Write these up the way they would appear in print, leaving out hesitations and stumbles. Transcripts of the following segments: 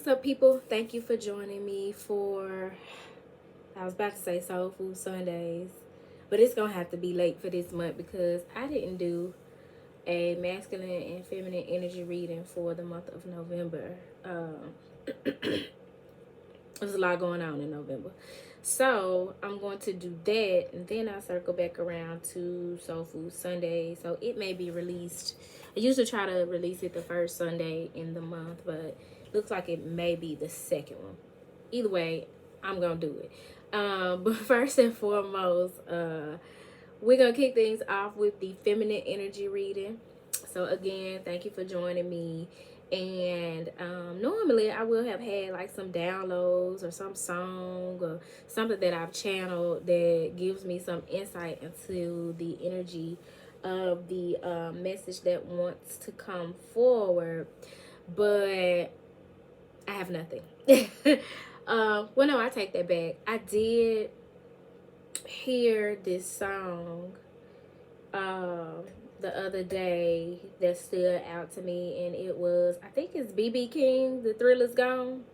What's up, people? Thank you for joining me for, I was about to say Soul Food Sundays, but it's gonna have to be late for this month because I didn't do a masculine and feminine energy reading for the month of November. There's a lot going on in November. So I'm going to do that, and then I'll circle back around to Soul Food Sunday. So it may be released. I usually try to release it the first Sunday in the month, but looks like it may be the second one. Either way, I'm gonna do it. But first and foremost, we're gonna kick things off with the feminine energy reading. So again, thank you for joining me. And normally I will have had like some downloads or some song or something that I've channeled that gives me some insight into the energy of the message that wants to come forward, but I have nothing. Well, no, I take that back. I did hear this song the other day that stood out to me, and it was, I think it's BB King, The Thrill Is Gone.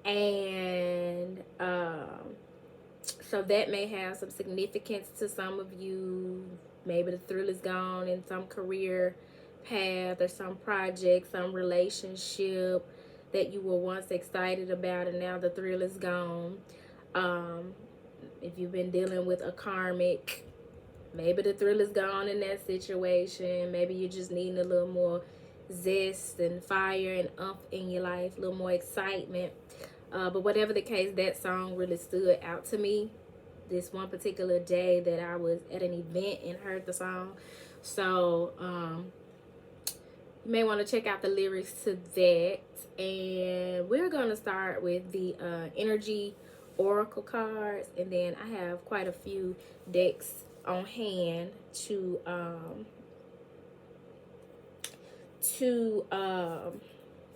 And so that may have some significance to some of you. Maybe the thrill is gone in some career path or some project, some relationship that you were once excited about, and now the thrill is gone. If you've been dealing with a karmic, maybe the thrill is gone in that situation. Maybe you're just needing a little more zest and fire and umph in your life, a little more excitement. But whatever the case, that song really stood out to me this one particular day that I was at an event and heard the song. So you may want to check out the lyrics to that. And we're going to start with the energy oracle cards, and then I have quite a few decks on hand to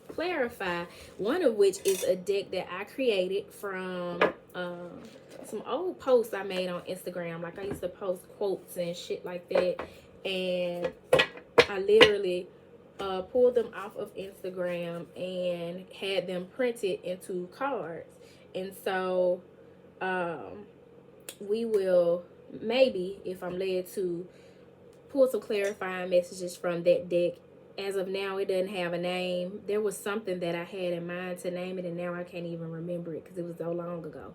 clarify, one of which is a deck that I created from some old posts I made on Instagram. Like I used to post quotes and shit like that, and I literally pulled them off of Instagram and had them printed into cards. And so we will, maybe if I'm led to, pull some clarifying messages from that deck. As of now, it doesn't have a name. There was something that I had in mind to name it, and now I can't even remember it because it was so long ago.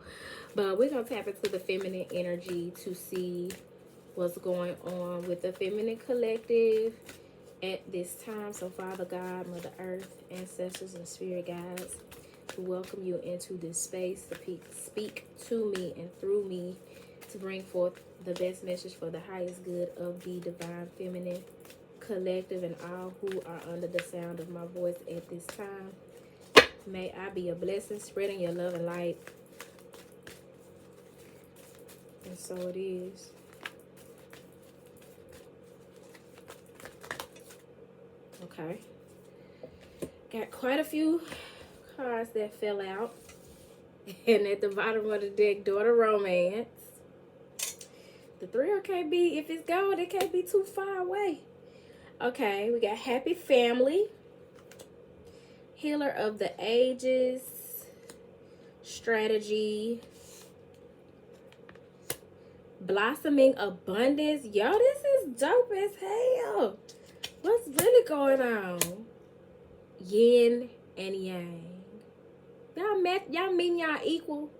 But we're going to tap into the feminine energy to see what's going on with the feminine collective at this time. So Father God, Mother Earth, ancestors, and spirit guides, to welcome you into this space to speak to me and through me to bring forth the best message for the highest good of the divine feminine collective and all who are under the sound of my voice at this time. May I be a blessing, spreading your love and light. And so it is. Okay. Got quite a few cards that fell out. And at the bottom of the deck, Daughter Romance. The thrill can't be, if it's gone, it can't be too far away. Okay, we got Happy Family, Healer of the Ages, Strategy, Blossoming Abundance. Yo, this is dope as hell. What's really going on? Yin and Yang. Y'all mean y'all equal?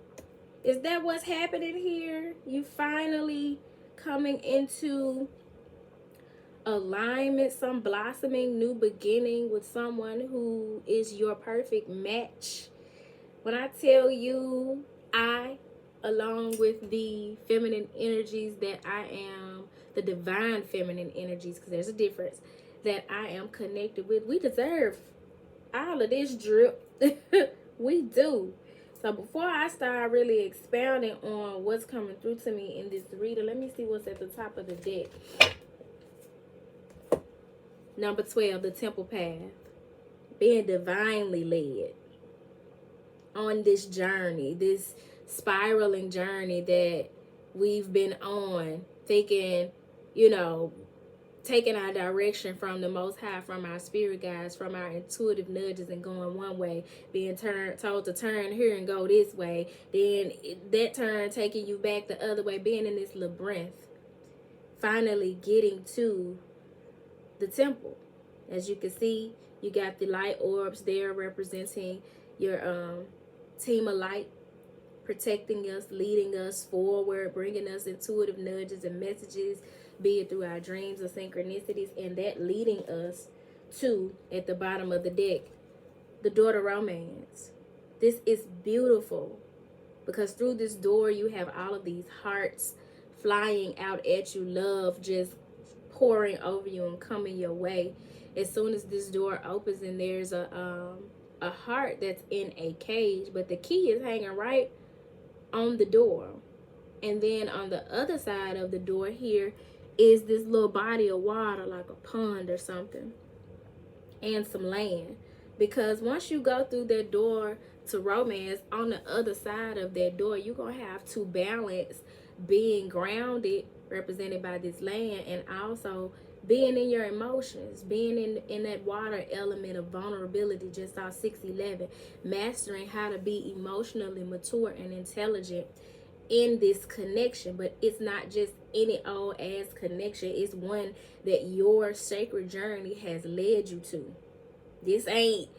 Is that what's happening here? You finally coming into alignment, some blossoming new beginning with someone who is your perfect match. When I tell you, I, along with the feminine energies that I am, the divine feminine energies, because there's a difference, that I am connected with, we deserve all of this drip. We do. So before I start really expounding on what's coming through to me in this reading, let me see what's at the top of the deck. Number 12, the Temple Path. Being divinely led on this journey, this spiraling journey that we've been on, thinking, taking our direction from the Most High, from our spirit guides, from our intuitive nudges, and going one way, being told to turn here and go this way, then that turn taking you back the other way, being in this labyrinth, finally getting to the temple. As you can see, you got the light orbs there representing your team of light, protecting us, leading us forward, bringing us intuitive nudges and messages, be it through our dreams or synchronicities, and that leading us to, at the bottom of the deck, the door to romance. This is beautiful because through this door you have all of these hearts flying out at you, love just pouring over you and coming your way. As soon as this door opens and there's a heart that's in a cage, but the key is hanging right on the door. And then on the other side of the door here is this little body of water, like a pond or something, and some land. Because once you go through that door to romance, on the other side of that door, you're going to have to balance being grounded, represented by this land, and also being in your emotions, being in that water element of vulnerability, just our 611, mastering how to be emotionally mature and intelligent in this connection. But it's not just any old ass connection. It's one that your sacred journey has led you to. This ain't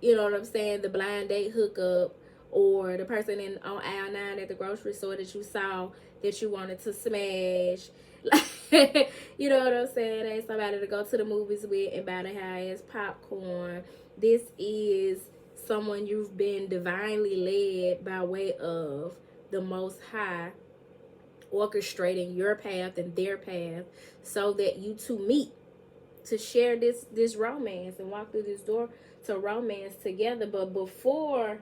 you know what I'm saying, the blind date hookup, or the person on aisle 9 at the grocery store that you saw that you wanted to smash. Like, you know what I'm saying? Ain't somebody to go to the movies with and buy the high-ass popcorn. This is someone you've been divinely led by way of the Most High, orchestrating your path and their path so that you two meet to share this romance and walk through this door to romance together. But before,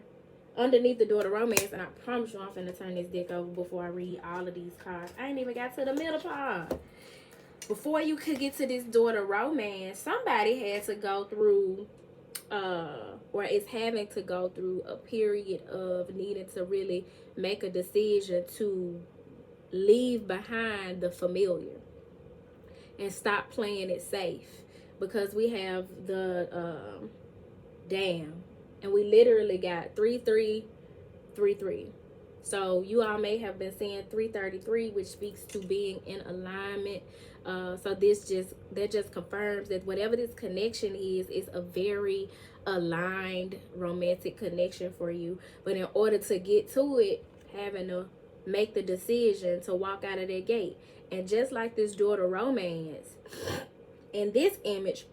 underneath the door to romance, and I promise you I'm finna turn this deck over before I read all of these cards. I ain't even got to the middle part. Before you could get to this door to romance, somebody had to go through or is having to go through a period of needing to really make a decision to leave behind the familiar and stop playing it safe. Because we have the Damn, and we literally got 3333. So you all may have been seeing 333, which speaks to being in alignment. So that just confirms that whatever this connection is a very aligned romantic connection for you. But in order to get to it, having to make the decision to walk out of that gate. And just like this door to romance, in this image,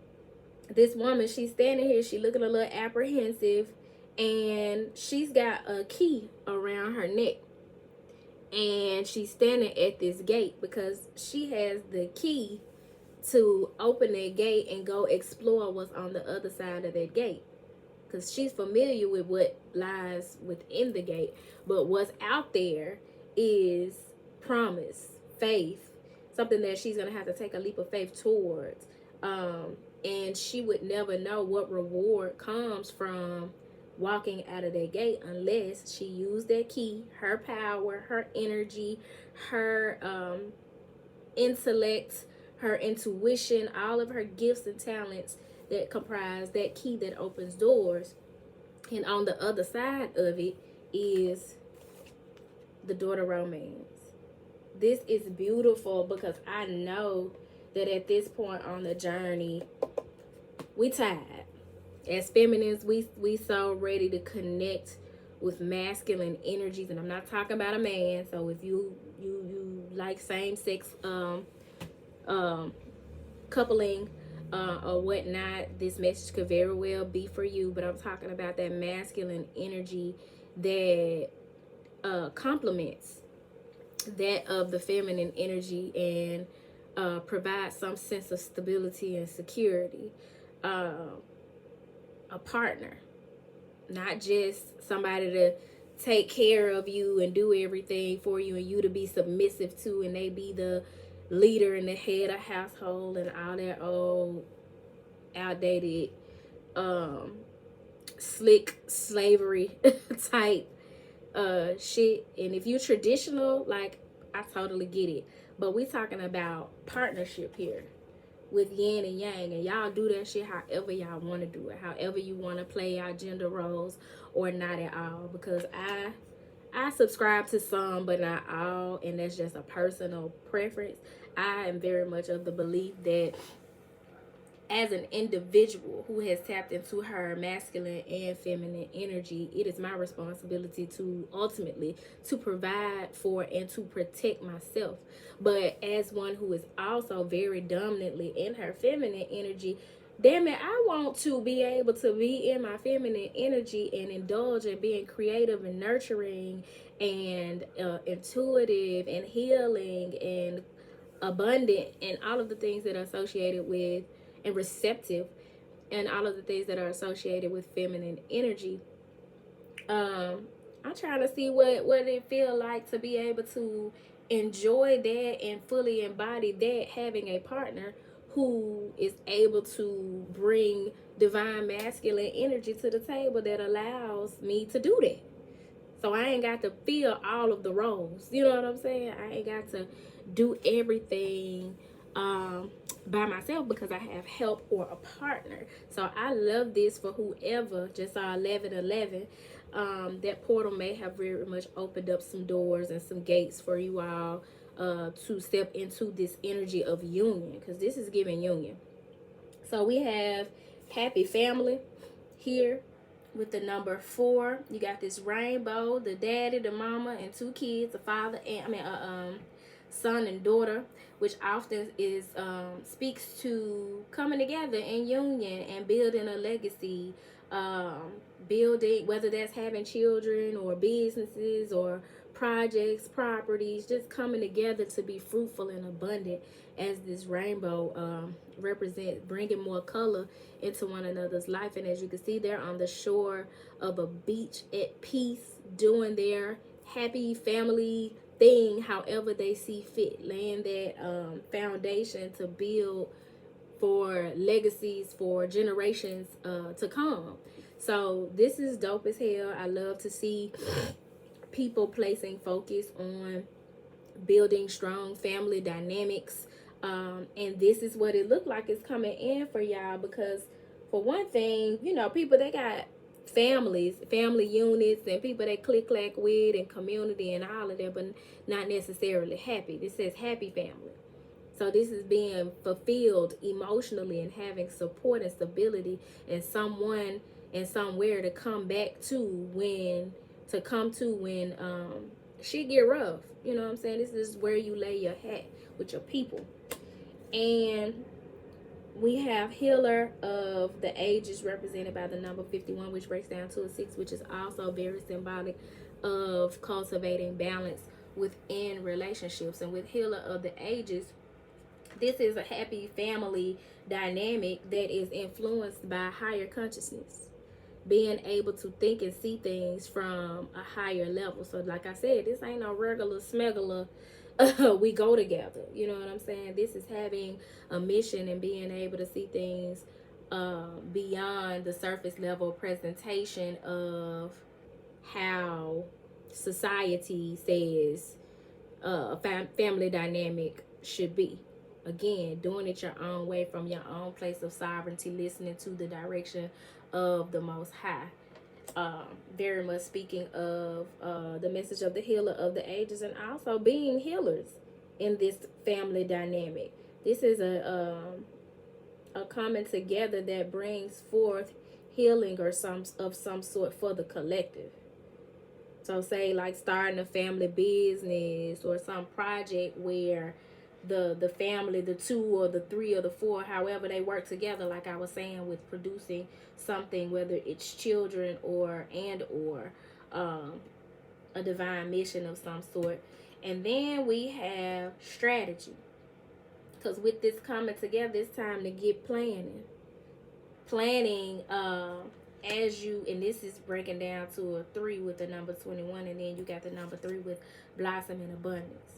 this woman, she's standing here, she looking a little apprehensive, and she's got a key around her neck. And she's standing at this gate because she has the key to open that gate and go explore what's on the other side of that gate. Because she's familiar with what lies within the gate. But what's out there is promise, faith, something that she's going to have to take a leap of faith towards. And she would never know what reward comes from walking out of that gate unless she used that key, her power, her energy, her intellect, her intuition, all of her gifts and talents that comprise that key that opens doors. And on the other side of it is the door to romance. This is beautiful because I know that at this point on the journey, we tired. As feminines, we so ready to connect with masculine energies, and I'm not talking about a man. So if you like same-sex coupling or whatnot, this message could very well be for you. But I'm talking about that masculine energy that complements that of the feminine energy and provides some sense of stability and security. A partner, not just somebody to take care of you and do everything for you and you to be submissive to, and they be the leader and the head of household and all that old outdated slick slavery type shit. And if you're traditional, like, I totally get it. but we talking about partnership here with yin and yang, and y'all do that shit however y'all want to do it, however you want to play our gender roles, or not at all, because I subscribe to some but not all, and that's just a personal preference. I am very much of the belief that as an individual who has tapped into her masculine and feminine energy, it is my responsibility to ultimately to provide for and to protect myself. But as one who is also very dominantly in her feminine energy, damn it, I want to be able to be in my feminine energy and indulge in being creative and nurturing and intuitive and healing and abundant and all of the things that are associated with, and receptive, and all of the things that are associated with feminine energy. I'm trying to see what it feel like to be able to enjoy that and fully embody that, having a partner who is able to bring divine masculine energy to the table that allows me to do that. So I ain't got to fill all of the roles. You know what I'm saying? I ain't got to do everything by myself because I have help or a partner. So I love this for whoever just saw 11:11. That portal may have very much opened up some doors and some gates for you all to step into this energy of union, because this is giving union. So we have happy family here with the number 4. You got this rainbow, the daddy, the mama, and 2 kids, a father, and son and daughter, which often is speaks to coming together in union and building a legacy, building, whether that's having children or businesses or projects, properties, just coming together to be fruitful and abundant, as this rainbow represents bringing more color into one another's life. And as you can see, they're on the shore of a beach at peace, doing their happy family thing however they see fit, laying that foundation to build for legacies for generations to come. So this is dope as hell. I love to see people placing focus on building strong family dynamics, and this is what it looked like it's coming in for y'all, because for one thing, you know, people, they got families, family units, and people they click clack with, and community and all of that, but not necessarily happy. This says happy family. So this is being fulfilled emotionally and having support and stability and someone and somewhere to come back to when shit get rough. You know what I'm saying? This is where you lay your hat with your people. And we have healer of the ages represented by the number 51, which breaks down to a 6, which is also very symbolic of cultivating balance within relationships. And with healer of the ages, this is a happy family dynamic that is influenced by higher consciousness, being able to think and see things from a higher level. So like I said, this ain't no regular smuggler. We go together. You know what I'm saying? This is having a mission and being able to see things beyond the surface level presentation of how society says a family dynamic should be. Again, doing it your own way from your own place of sovereignty, listening to the direction of the Most High. Very much speaking of the message of the healer of the ages, and also being healers in this family dynamic. This is a coming together that brings forth healing or some sort for the collective. So say like starting a family business or some project where the family, the 2 or the 3 or the 4, however they work together, like I was saying, with producing something, whether it's children or a divine mission of some sort. And then we have strategy, because with this coming together, it's time to get planning as you, and this is breaking down to a 3 with the number 21, and then you got the number 3 with blossom and abundance.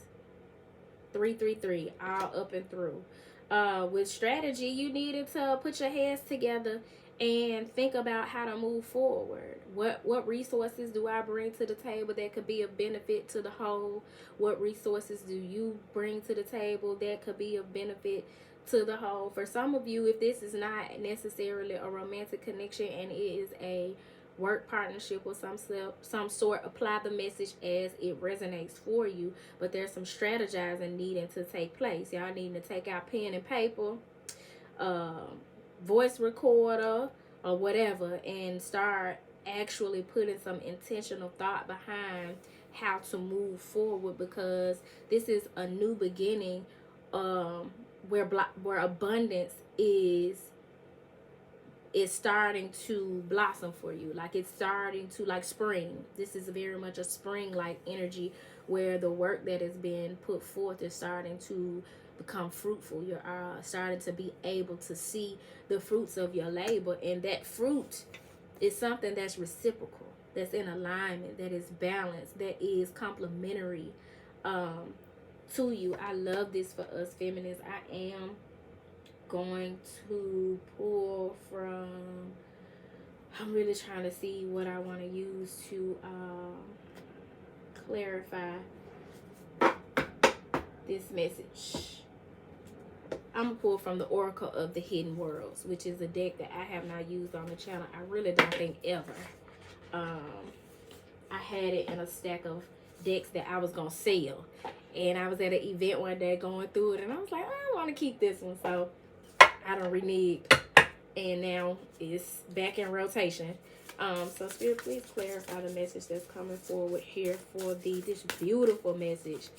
333, all up and through. With strategy, you needed to put your heads together and think about how to move forward. What resources do I bring to the table that could be of benefit to the whole? What resources do you bring to the table that could be of benefit to the whole? For some of you, if this is not necessarily a romantic connection and it is a work partnership or some sort, apply the message as it resonates for you. But there's some strategizing needing to take place. Y'all needing to take out pen and paper, voice recorder, or whatever, and start actually putting some intentional thought behind how to move forward, because this is a new beginning, where abundance is starting to blossom for you. Like, it's starting to, like spring. This is very much a spring like energy, where the work that has been put forth is starting to become fruitful. You're starting to be able to see the fruits of your labor, and that fruit is something that's reciprocal, that's in alignment, that is balanced, that is complementary to you. I love this for us feminists. I am going to pull from, I'm really trying to see what I want to use to clarify this message. I'm going to pull from the Oracle of the Hidden Worlds, which is a deck that I have not used on the channel. I really don't think ever. I had it in a stack of decks that I was going to sell. And I was at an event one day going through it, and I was like, I want to keep this one. So I done reneged, and now it's back in rotation. So Spirit, please clarify the message that's coming forward here for this beautiful message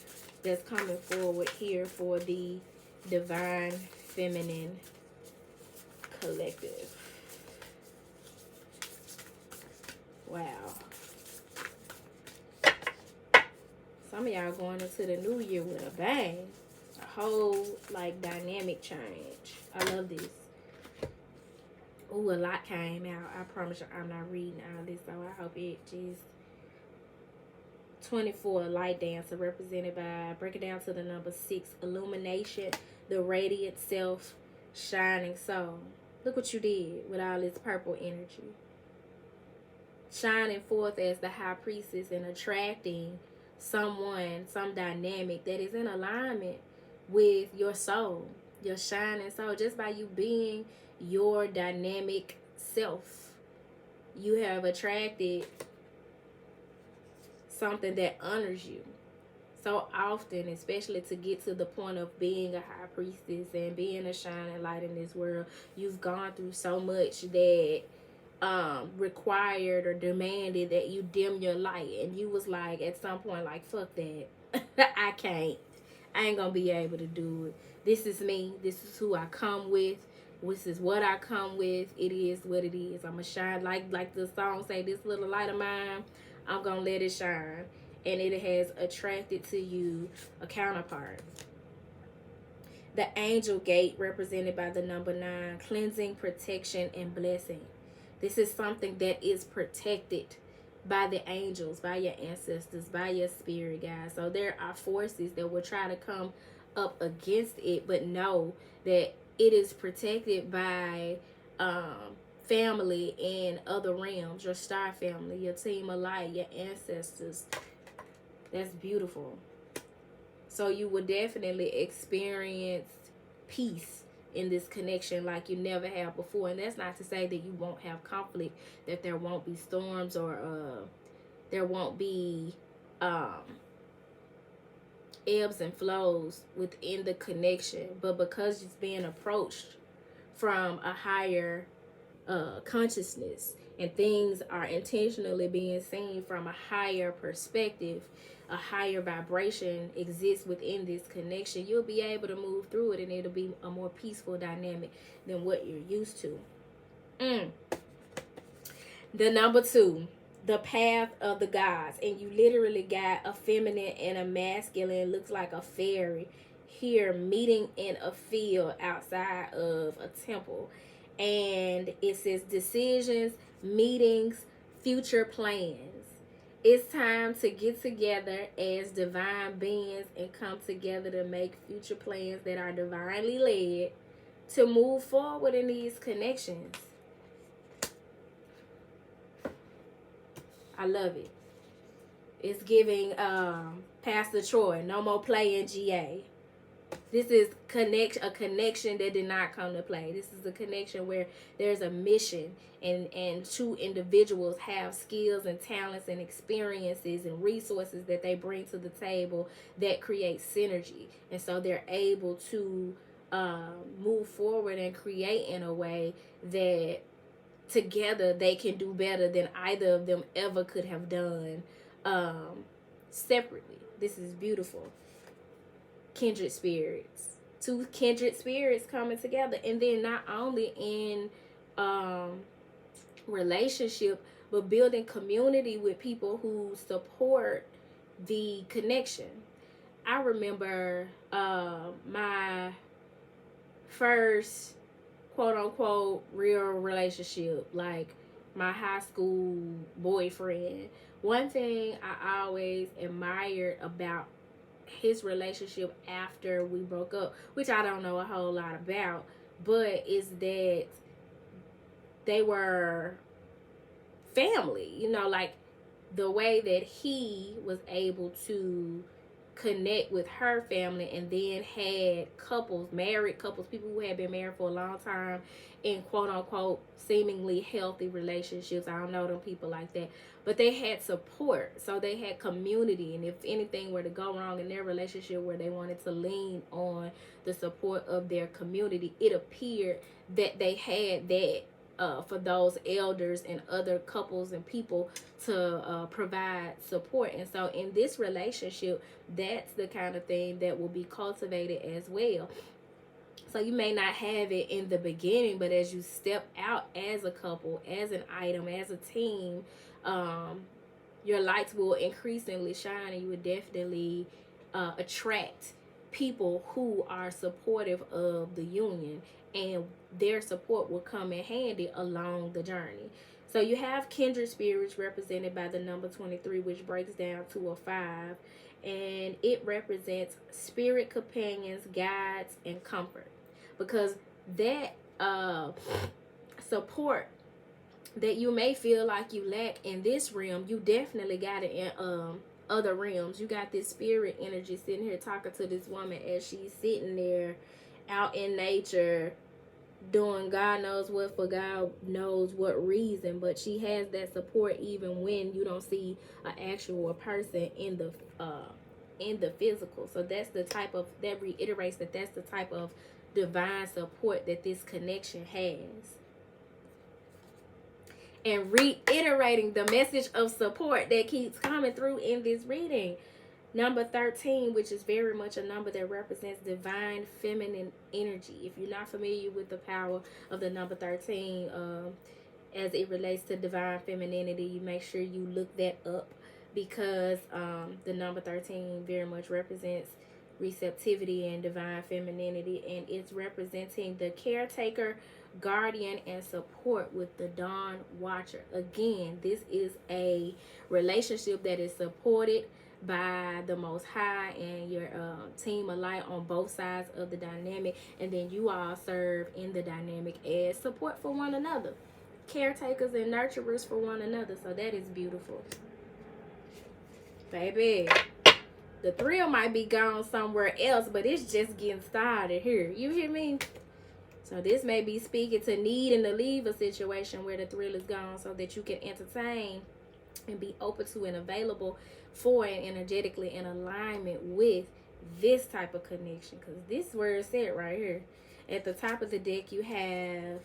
that's coming forward here for the Divine Feminine Collective. Wow. Some of y'all going into the new year with a bang. A whole, like, dynamic change. I love this. Ooh, a lot came out. I promise you I'm not reading all this, so I hope it just... 24, Light Dancer, represented by, break it down to the number 6, Illumination, the radiant self, shining soul. Look what you did with all this purple energy. Shining forth as the high priestess and attracting someone, some dynamic that is in alignment with your soul, your shining soul. Just by you being your dynamic self, you have attracted something that honors you. So often, especially to get to the point of being a high priestess and being a shining light in this world, you've gone through so much that required or demanded that you dim your light, and you was like, at some point, like, fuck that. I ain't gonna be able to do it. This is me. This is who I come with. This is what I come with. It is what it is. I'm gonna shine, like the song say, this little light of mine, I'm gonna let it shine. And it has attracted to you a counterpart. The angel gate, represented by the number 9, cleansing, protection, and blessing. This is something that is protected by the angels, by your ancestors, by your spirit guides. So there are forces that will try to come up against it, but know that it is protected by family and other realms, your star family, your team of light, your ancestors. That's beautiful. So you will definitely experience peace in this connection like you never have before. And that's not to say that you won't have conflict, that there won't be storms, or there won't be ebbs and flows within the connection. But because it's being approached from a higher consciousness, and things are intentionally being seen from a higher perspective, a higher vibration exists within this connection, you'll be able to move through it, and it'll be a more peaceful dynamic than what you're used to. The number 2, the path of the gods, and you literally got a feminine and a masculine, looks like a fairy here, meeting in a field outside of a temple. And it says decisions, meetings, future plans. It's time to get together as divine beings and come together to make future plans that are divinely led to move forward in these connections. I love it. It's giving Pastor Troy, no more playing GA. This is a connection that did not come to play. This is a connection where there's a mission, and two individuals have skills and talents and experiences and resources that they bring to the table that create synergy. And so they're able to move forward and create in a way that together they can do better than either of them ever could have done separately. This is beautiful. Kindred spirits, two kindred spirits coming together, and then not only in relationship, but building community with people who support the connection. I remember my first quote unquote real relationship, like my high school boyfriend. One thing I always admired about his relationship after we broke up, which I don't know a whole lot about, but is that they were family, you know, like the way that he was able to connect with her family, and then had couples, married couples, people who had been married for a long time in quote unquote seemingly healthy relationships. I don't know them people like that, but they had support, so they had community, and if anything were to go wrong in their relationship where they wanted to lean on the support of their community, it appeared that they had that for those elders and other couples and people to provide support. And so in this relationship, that's the kind of thing that will be cultivated as well. So you may not have it in the beginning, but as you step out as a couple, as an item, as a team, your lights will increasingly shine, and you will definitely attract people who are supportive of the union, and their support will come in handy along the journey. So you have kindred spirits represented by the number 23, which breaks down to a 5, and it represents spirit companions, guides, and comfort, because that support that you may feel like you lack in this realm, you definitely got it in other realms. You got this spirit energy sitting here talking to this woman as she's sitting there out in nature doing God knows what for God knows what reason, but she has that support even when you don't see an actual person in the physical. So that's the type of, that reiterates that that's the type of divine support that this connection has. And reiterating the message of support that keeps coming through in this reading. Number 13, which is very much a number that represents divine feminine energy. If you're not familiar with the power of the number 13 as it relates to divine femininity, you make sure you look that up, because the number 13 very much represents receptivity and divine femininity, and it's representing the caretaker, guardian, and support with the dawn watcher. Again, this is a relationship that is supported by the Most High and your team alike on both sides of the dynamic, and then you all serve in the dynamic as support for one another, caretakers and nurturers for one another. So that is beautiful, baby. The thrill might be gone somewhere else, but it's just getting started here. You hear me? So this may be speaking to need and to leave a situation where the thrill is gone, so that you can entertain and be open to and available for and energetically in alignment with this type of connection. Because this is where it's at right here. At the top of the deck, you have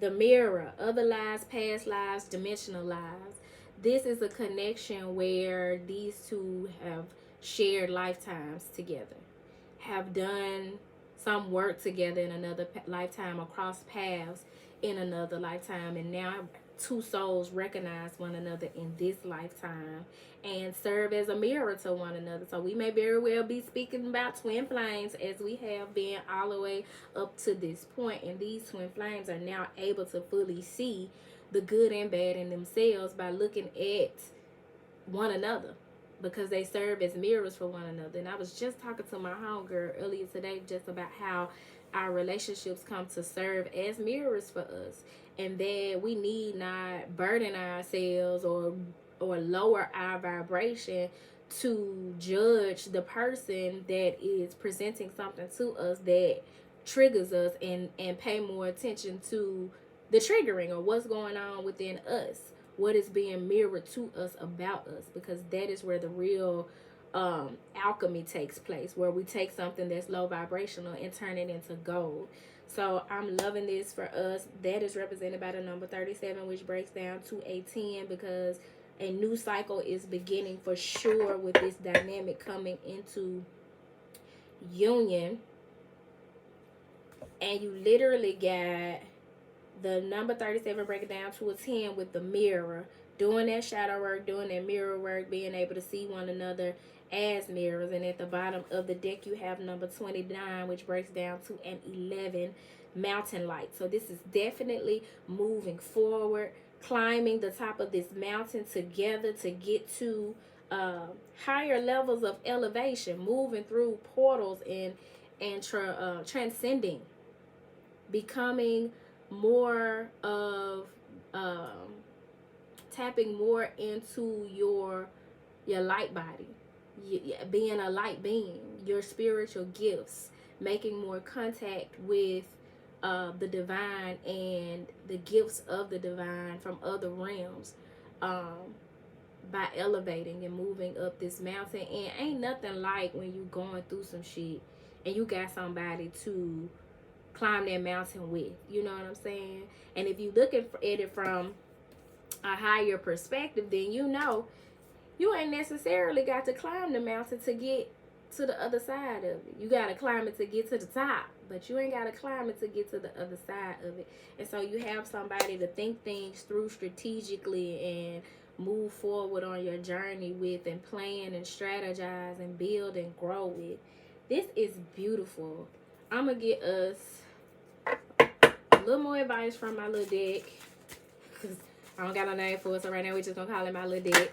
the mirror, other lives, past lives, dimensional lives. This is a connection where these two have shared lifetimes together, have done some work together in another lifetime, across paths in another lifetime, and now two souls recognize one another in this lifetime and serve as a mirror to one another. So we may very well be speaking about twin flames, as we have been all the way up to this point, and these twin flames are now able to fully see the good and bad in themselves by looking at one another, because they serve as mirrors for one another. And I was just talking to my homegirl earlier today just about how our relationships come to serve as mirrors for us, and that we need not burden ourselves or or lower our vibration to judge the person that is presenting something to us that triggers us, and pay more attention to the triggering or what's going on within us, what is being mirrored to us about us, because that is where the real alchemy takes place, where we take something that's low vibrational and turn it into gold. So I'm loving this for us. That is represented by the number 37, which breaks down to a 10, because a new cycle is beginning for sure with this dynamic coming into union. And you literally got the number 37 breaking down to a 10 with the mirror, doing that shadow work, doing that mirror work, being able to see one another as mirrors. And at the bottom of the deck you have number 29, which breaks down to an 11, mountain light. So this is definitely moving forward, climbing the top of this mountain together to get to higher levels of elevation, moving through portals and transcending, becoming more of tapping more into your light body, being a light being, your spiritual gifts, making more contact with the divine and the gifts of the divine from other realms, by elevating and moving up this mountain. And ain't nothing like when you going through some shit and you got somebody to climb that mountain with, you know what I'm saying? And if you look at it from a higher perspective, then you know you ain't necessarily got to climb the mountain to get to the other side of it. You got to climb it to get to the top, but you ain't got to climb it to get to the other side of it. And so you have somebody to think things through strategically and move forward on your journey with, and plan and strategize and build and grow with. This is beautiful. I'm going to get us a little more advice from my little deck, because I don't got no name for it, so right now we're just going to call it my little deck.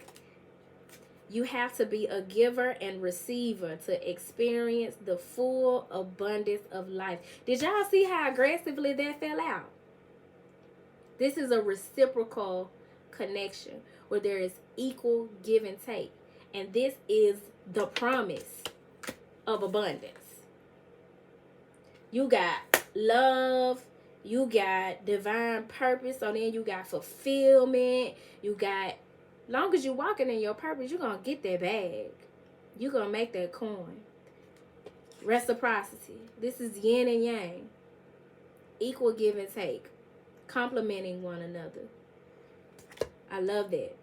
You have to be a giver and receiver to experience the full abundance of life. Did y'all see how aggressively that fell out? This is a reciprocal connection where there is equal give and take. And this is the promise of abundance. You got love, you got divine purpose, so then you got fulfillment, you got, long as you walking in your purpose, you're going to get that bag. You're going to make that coin. Reciprocity. This is yin and yang. Equal give and take. Complementing one another. I love that.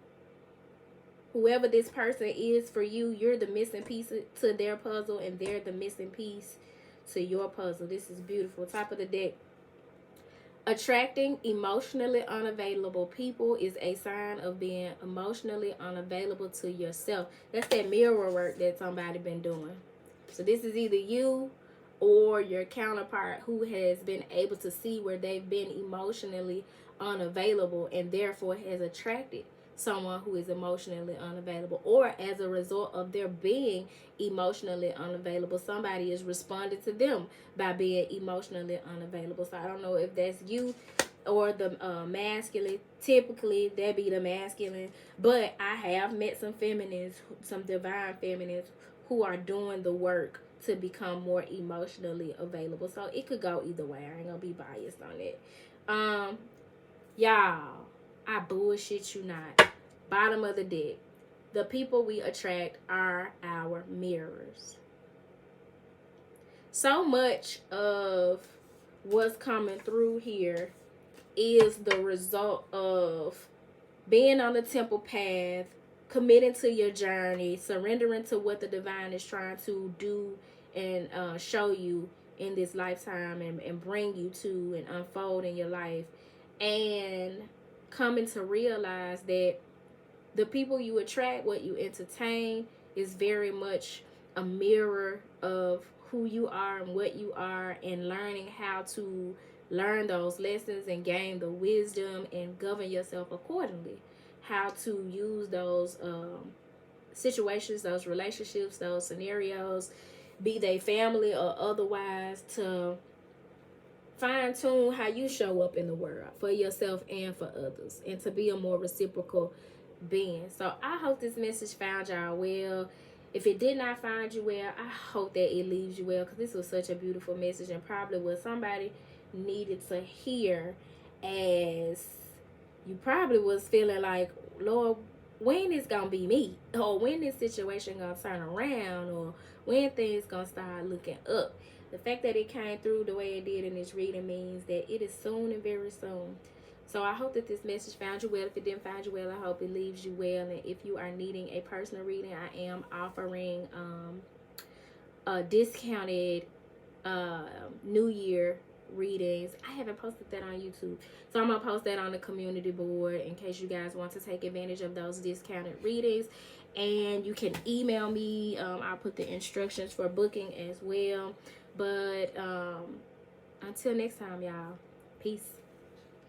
Whoever this person is for you, you're the missing piece to their puzzle, and they're the missing piece to your puzzle. This is beautiful. Top of the deck. Attracting emotionally unavailable people is a sign of being emotionally unavailable to yourself. That's that mirror work that somebody been doing. So this is either you or your counterpart who has been able to see where they've been emotionally unavailable, and therefore has attracted someone who is emotionally unavailable, or as a result of their being emotionally unavailable, somebody is responding to them by being emotionally unavailable. So I don't know if that's you or the masculine. Typically that be the masculine, but I have met some feminines, some divine feminines, who are doing the work to become more emotionally available. So it could go either way. I ain't gonna be biased on it. Y'all, I bullshit you not. Bottom of the deck. The people we attract are our mirrors. So much of what's coming through here is the result of being on the temple path, committing to your journey, surrendering to what the divine is trying to do and show you in this lifetime, and bring you to and unfold in your life, and coming to realize that the people you attract, what you entertain, is very much a mirror of who you are and what you are, and learning how to learn those lessons and gain the wisdom and govern yourself accordingly. How to use those situations, those relationships, those scenarios, be they family or otherwise, to fine-tune how you show up in the world for yourself and for others, and to be a more reciprocal been. So I hope this message found y'all well. If it did not find you well, I hope that it leaves you well, because this was such a beautiful message and probably what somebody needed to hear, as you probably was feeling like, Lord, when is gonna be me, or when this situation gonna turn around, or when things gonna start looking up. The fact that it came through the way it did in this reading means that it is soon and very soon. So I hope that this message found you well. If it didn't find you well, I hope it leaves you well. And if you are needing a personal reading, I am offering a discounted New Year readings. I haven't posted that on YouTube, so I'm gonna post that on the community board in case you guys want to take advantage of those discounted readings. And you can email me. I'll put the instructions for booking as well. But until next time, y'all, peace.